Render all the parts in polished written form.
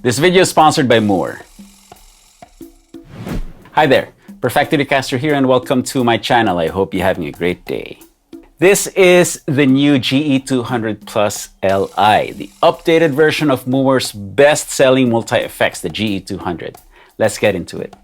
This video is sponsored by Mooer. Hi there, Perfecto Castro here and welcome to my channel. I hope you're having a great day. This is the new GE200 Plus Li, the updated version of Mooer's best-selling multi-effects, the GE200. Let's get into it.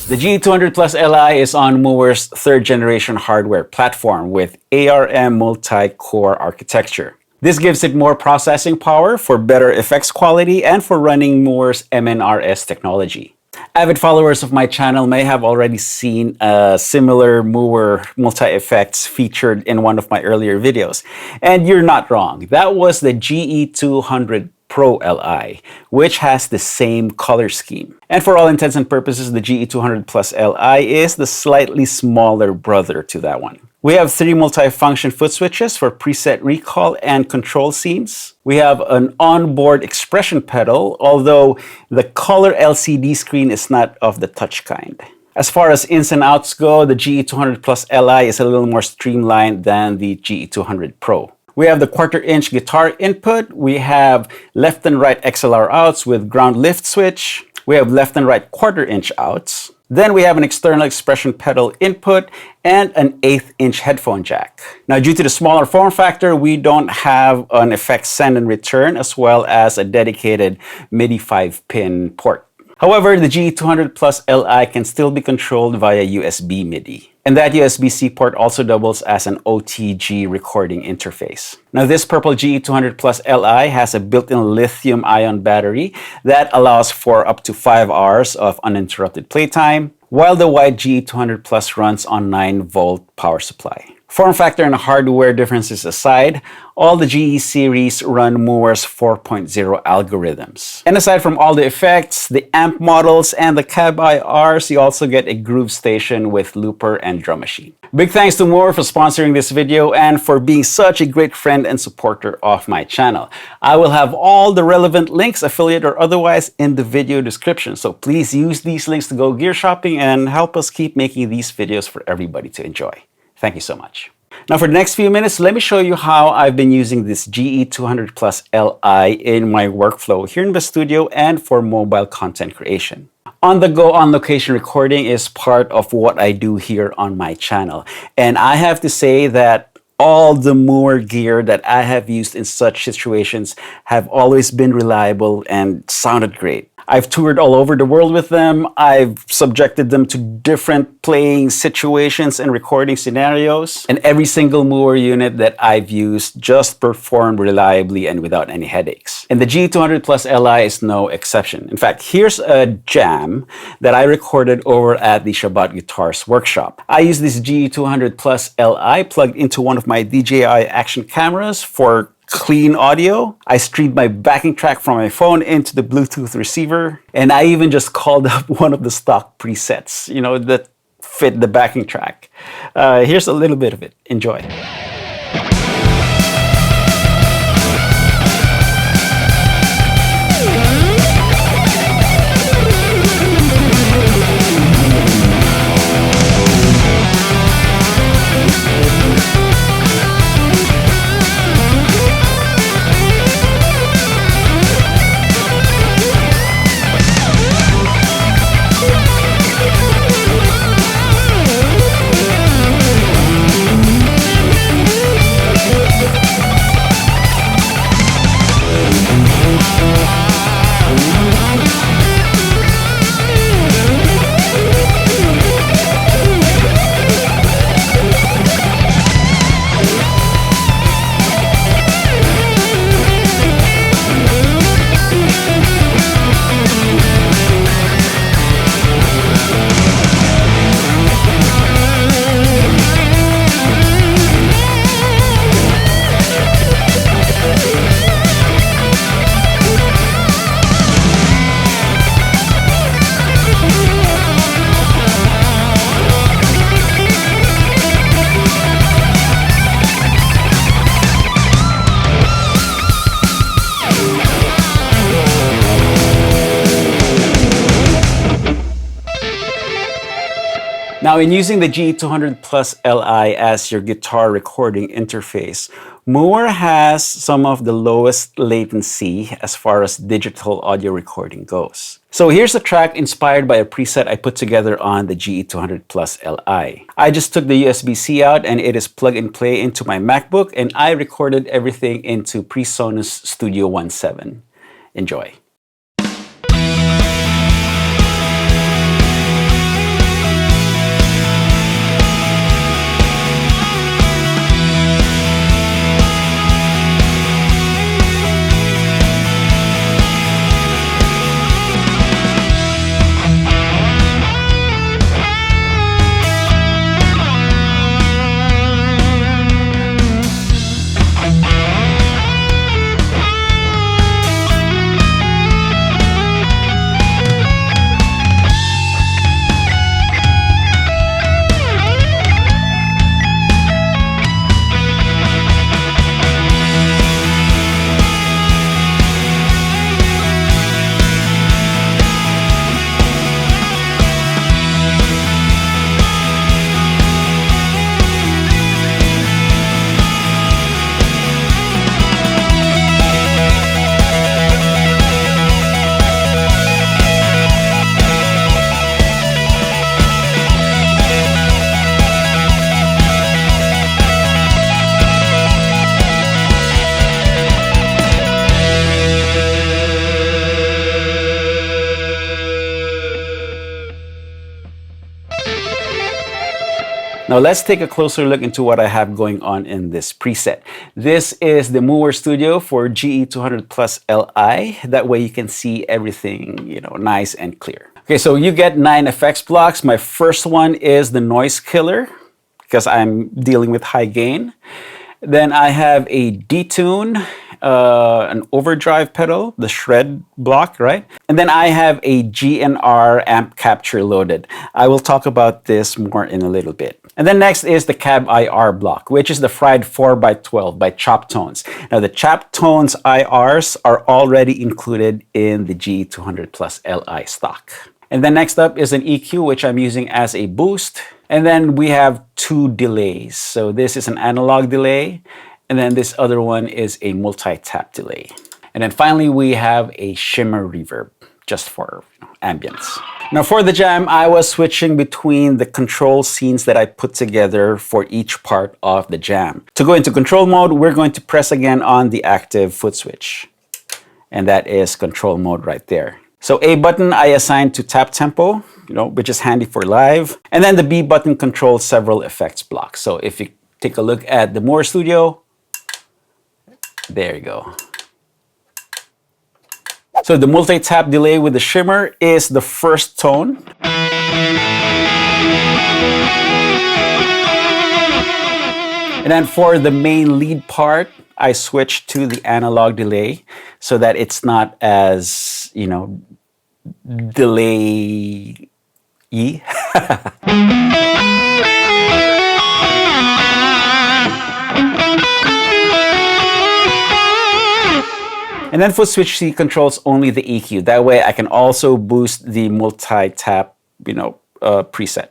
The GE200 Plus Li is on Mooer's third-generation hardware platform with ARM multi-core architecture. This gives it more processing power for better effects quality and for running Mooer's MNRS technology. Avid followers of my channel may have already seen a similar Mooer multi-effects featured in one of my earlier videos. And you're not wrong. That was the GE200 Pro Li, which has the same color scheme. And for all intents and purposes, the GE200 Plus Li is the slightly smaller brother to that one. We have 3 multi-function foot switches for preset recall and control scenes. We have an onboard expression pedal, although the color LCD screen is not of the touch kind. As far as ins and outs go, the GE200 Plus Li is a little more streamlined than the GE200 Pro. We have the 1/4 inch guitar input. We have left and right XLR outs with ground lift switch. We have left and right 1/4 inch outs. Then we have an external expression pedal input and an 1/8 inch headphone jack. Now, due to the smaller form factor, we don't have an effects send and return as well as a dedicated MIDI 5-pin port. However, the GE200 Plus Li can still be controlled via USB MIDI. And that USB-C port also doubles as an OTG recording interface. Now, this purple GE200 Plus Li has a built-in lithium-ion battery that allows for up to 5 hours of uninterrupted playtime, while the white GE200 Plus runs on 9-volt power supply. Form factor and hardware differences aside, all the GE series run Mooer's 4.0 algorithms. And aside from all the effects, the amp models, and the cab IRs, you also get a groove station with looper and drum machine. Big thanks to Mooer for sponsoring this video and for being such a great friend and supporter of my channel. I will have all the relevant links, affiliate or otherwise, in the video description. So please use these links to go gear shopping and help us keep making these videos for everybody to enjoy. Thank you so much. Now for the next few minutes, let me show you how I've been using this GE200 Plus Li in my workflow here in the studio and for mobile content creation. On-the-go, on-location recording is part of what I do here on my channel. And I have to say that all the Mooer gear that I have used in such situations have always been reliable and sounded great. I've toured all over the world with them. I've subjected them to different playing situations and recording scenarios. And every single Mooer unit that I've used just performed reliably and without any headaches. And the GE200 Plus Li is no exception. In fact, here's a jam that I recorded over at the Shabbat Guitars workshop. I used this GE200 Plus Li plugged into one of my DJI action cameras for clean audio. I streamed my backing track from my phone into the Bluetooth receiver, and I even just called up one of the stock presets, that fit the backing track. Here's a little bit of it. Enjoy. Now, in using the GE200 Plus Li as your guitar recording interface, Mooer has some of the lowest latency as far as digital audio recording goes. So here's a track inspired by a preset I put together on the GE200 Plus Li. I just took the USB-C out and it is plug and play into my MacBook, and I recorded everything into PreSonus Studio 1.7. Enjoy. Now let's take a closer look into what I have going on in this preset. This is the Mooer Studio for GE200 Plus Li. That way you can see everything, nice and clear. Okay, so you get 9 effects blocks. My first one is the noise killer, because I'm dealing with high gain. Then I have a detune, an overdrive pedal, the shred block, right? And then I have a GNR amp capture loaded. I will talk about this more in a little bit. And then next is the cab IR block, which is the fried 4x12 by Choptones. Now the Choptones IRs are already included in the GE200 Plus Li stock. And then next up is an EQ, which I'm using as a boost. And then we have 2 delays. So this is an analog delay, and then this other one is a multi-tap delay. And then finally, we have a shimmer reverb, just for ambience. Now for the jam, I was switching between the control scenes that I put together for each part of the jam. To go into control mode, we're going to press again on the active foot switch. And that is control mode right there. So A button I assigned to tap tempo, which is handy for live. And then the B button controls several effects blocks. So if you take a look at the Mooer Studio, there you go. So the multi-tap delay with the shimmer is the first tone. And then for the main lead part, I switched to the analog delay so that it's not as, delay-y. And then foot switch C controls only the EQ. That way I can also boost the multi-tap, preset.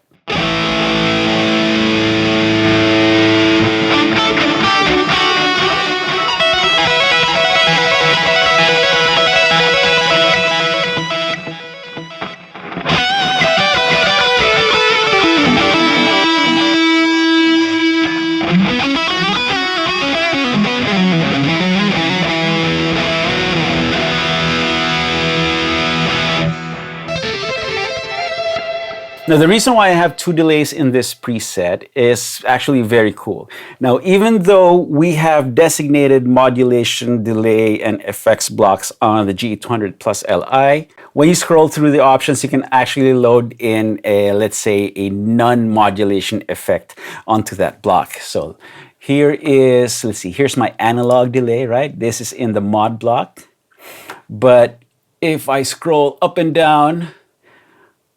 Now, the reason why I have 2 delays in this preset is actually very cool. Now, even though we have designated modulation, delay, and effects blocks on the GE200 Plus Li, when you scroll through the options, you can actually load in let's say, a non-modulation effect onto that block. So here is, let's see, here's my analog delay, right? This is in the mod block. But if I scroll up and down,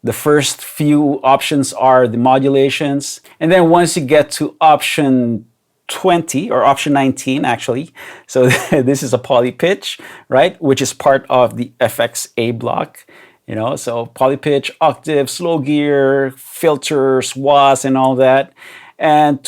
the first few options are the modulations. And then once you get to option 20, or option 19 actually, so this is a poly pitch, right? Which is part of the FXA block. So polypitch, octave, slow gear, filters, wahs, and all that. And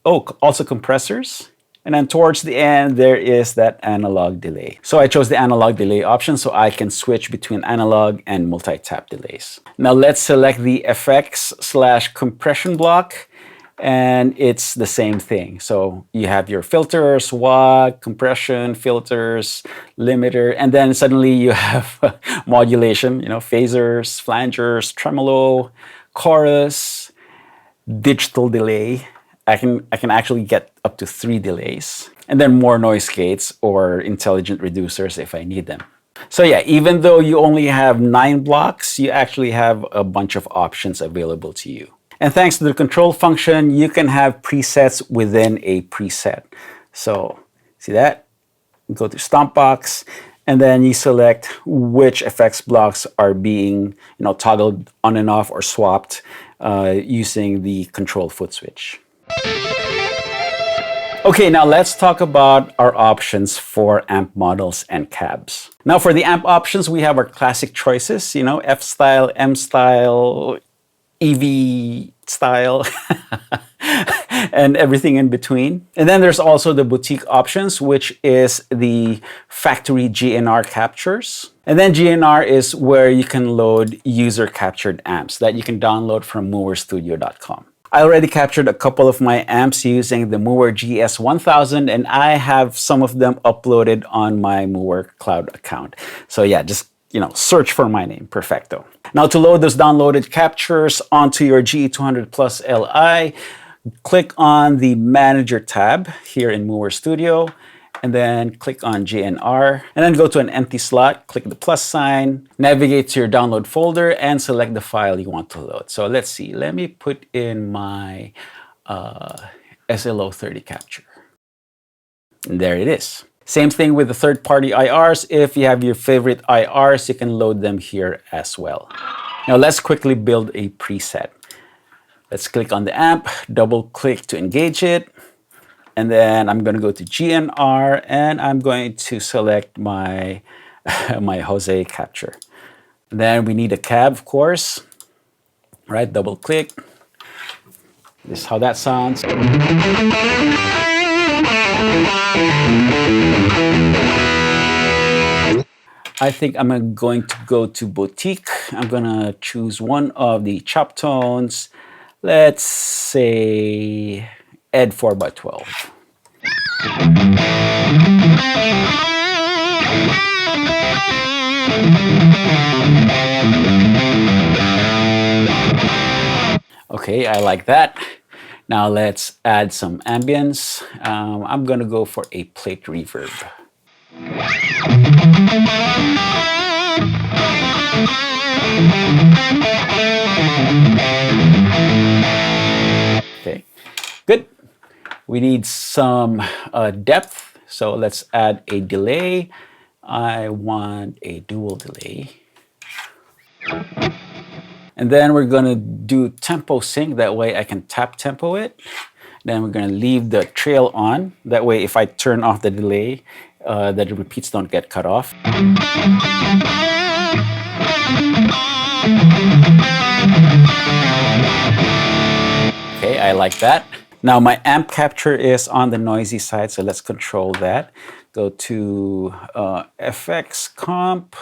also compressors. And then towards the end, there is that analog delay. So I chose the analog delay option so I can switch between analog and multi-tap delays. Now let's select the FX/compression block, and it's the same thing. So you have your filters, wah, compression, filters, limiter, and then suddenly you have modulation, phasers, flangers, tremolo, chorus, digital delay. I can actually get up to 3 delays, and then more noise gates or intelligent reducers if I need them. So yeah, even though you only have 9 blocks, you actually have a bunch of options available to you. And thanks to the control function, you can have presets within a preset. So see that? Go to Stomp Box, and then you select which effects blocks are being toggled on and off or swapped using the control foot switch. Okay, now let's talk about our options for amp models and cabs. Now for the amp options, we have our classic choices, F style, M style, EV style, and everything in between. And then there's also the boutique options, which is the factory GNR captures. And then GNR is where you can load user captured amps that you can download from mooerstudio.com. I already captured a couple of my amps using the Mooer GE 1000, and I have some of them uploaded on my Mooer Cloud account. So yeah, just search for my name, Perfecto. Now to load those downloaded captures onto your GE200 Plus Li, click on the Manager tab here in Mooer Studio, and then click on GNR, and then go to an empty slot, click the plus sign, navigate to your download folder, and select the file you want to load. So let's see, let me put in my SLO30 capture. And there it is. Same thing with the third-party IRs. If you have your favorite IRs, you can load them here as well. Now let's quickly build a preset. Let's click on the amp, double-click to engage it, and then I'm going to go to GNR, and I'm going to select my, my Jose capture. And then we need a cab, of course. Right, double-click. This is how that sounds. I think I'm going to go to boutique. I'm going to choose one of the chop tones. Let's say Ed 4x12. Okay, I like that. Now let's add some ambience. I'm gonna go for a plate reverb. Okay, good. We need some depth, so let's add a delay. I want a dual delay. And then we're gonna do tempo sync, that way I can tap tempo it. Then we're gonna leave the trail on, that way if I turn off the delay, that the repeats don't get cut off. Okay, I like that. Now my amp capture is on the noisy side, so let's control that. Go to FX comp.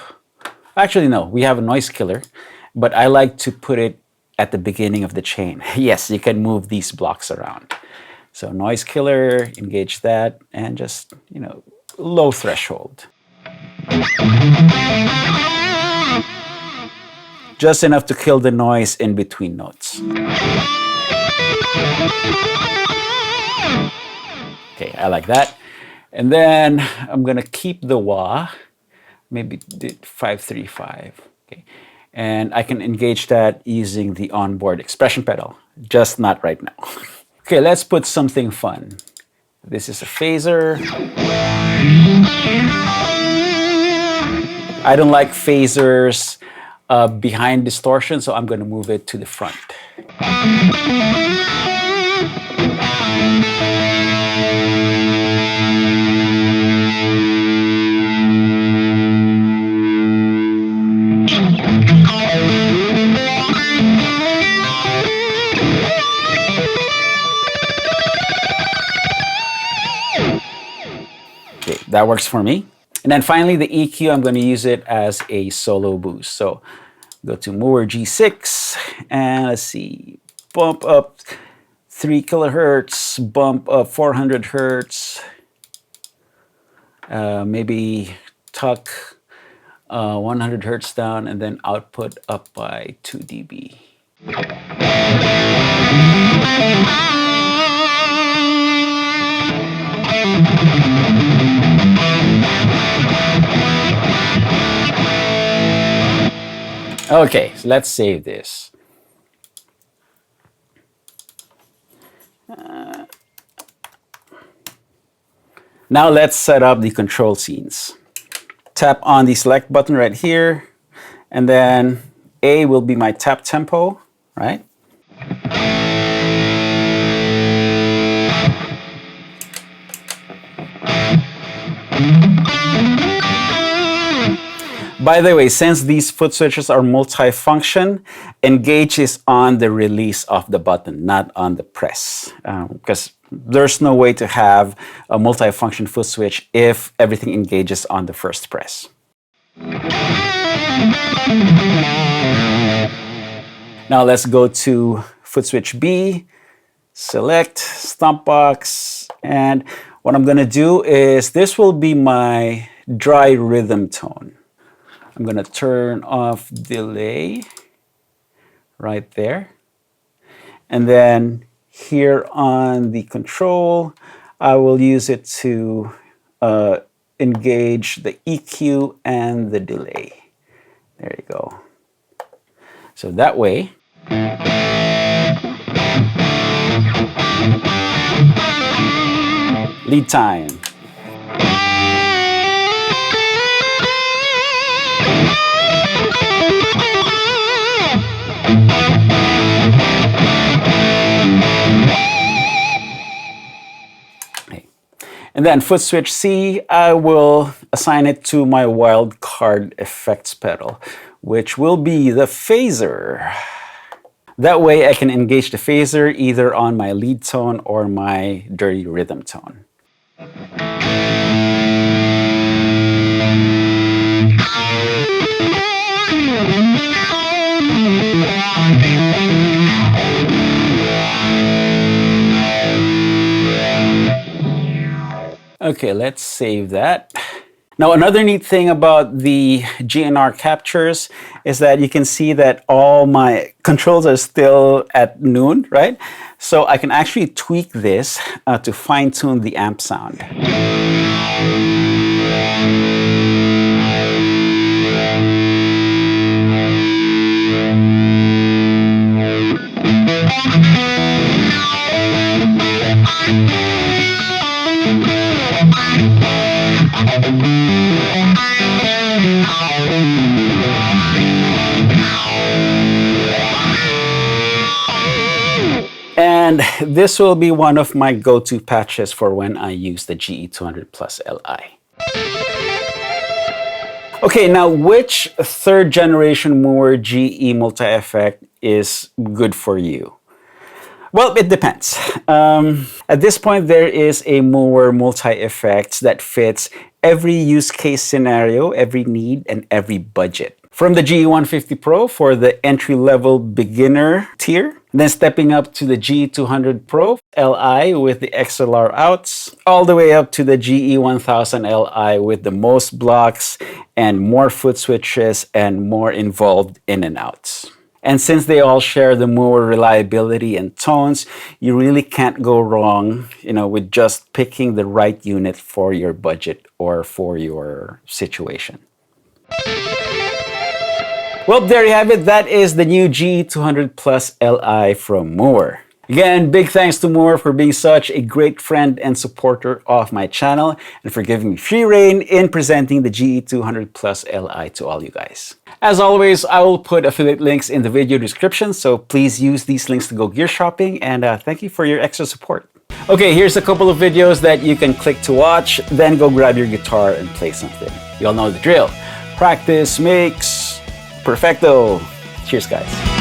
Actually, no, we have a noise killer, but I like to put it at the beginning of the chain. Yes, you can move these blocks around. So noise killer, engage that, and just, low threshold. Just enough to kill the noise in between notes. Okay, I like that. And then I'm gonna keep the wah, maybe 535. Okay, and I can engage that using the onboard expression pedal, just not right now. Okay, let's put something fun. This is a phaser. I don't like phasers behind distortion, so I'm going to move it to the front. that works for me. And then finally, the EQ, I'm going to use it as a solo boost. So go to Mooer G6 and let's see, bump up 3 kilohertz, bump up 400 hertz, maybe tuck 100 hertz down, and then output up by 2 dB. Okay, so let's save this. Now let's set up the control scenes. Tap on the select button right here, and then A will be my tap tempo, right? By the way, since these foot switches are multi-function, engage is on the release of the button, not on the press. Because there's no way to have a multi-function foot switch if everything engages on the first press. Now let's go to foot switch B, select stomp box, and what I'm gonna do is this will be my dry rhythm tone. I'm gonna turn off delay right there. And then here on the control, I will use it to engage the EQ and the delay. There you go. So that way, lead time. And then foot switch C, I will assign it to my wildcard effects pedal, which will be the phaser. That way I can engage the phaser either on my lead tone or my dirty rhythm tone. Okay, let's save that. Now, another neat thing about the GNR captures is that you can see that all my controls are still at noon, right? So I can actually tweak this to fine-tune the amp sound. And this will be one of my go-to patches for when I use the GE200 Plus Li. Okay, now which third generation Mooer GE multi-effect is good for you? Well, it depends. At this point, there is a Mooer multi-effects that fits every use case scenario, every need, and every budget. From the GE150 Pro for the entry-level beginner tier, then stepping up to the GE200 Pro Li with the XLR outs, all the way up to the GE1000 Li with the most blocks and more foot switches and more involved in and outs. And since they all share the Mooer reliability and tones, you really can't go wrong, with just picking the right unit for your budget or for your situation. Well, there you have it. That is the new GE200 Plus Li from Mooer. Again, big thanks to Mooer for being such a great friend and supporter of my channel and for giving me free rein in presenting the GE200 Plus Li to all you guys. As always, I will put affiliate links in the video description, so please use these links to go gear shopping, and thank you for your extra support. Okay, here's a couple of videos that you can click to watch, then go grab your guitar and play something. You all know the drill. Practice makes perfecto. Cheers, guys.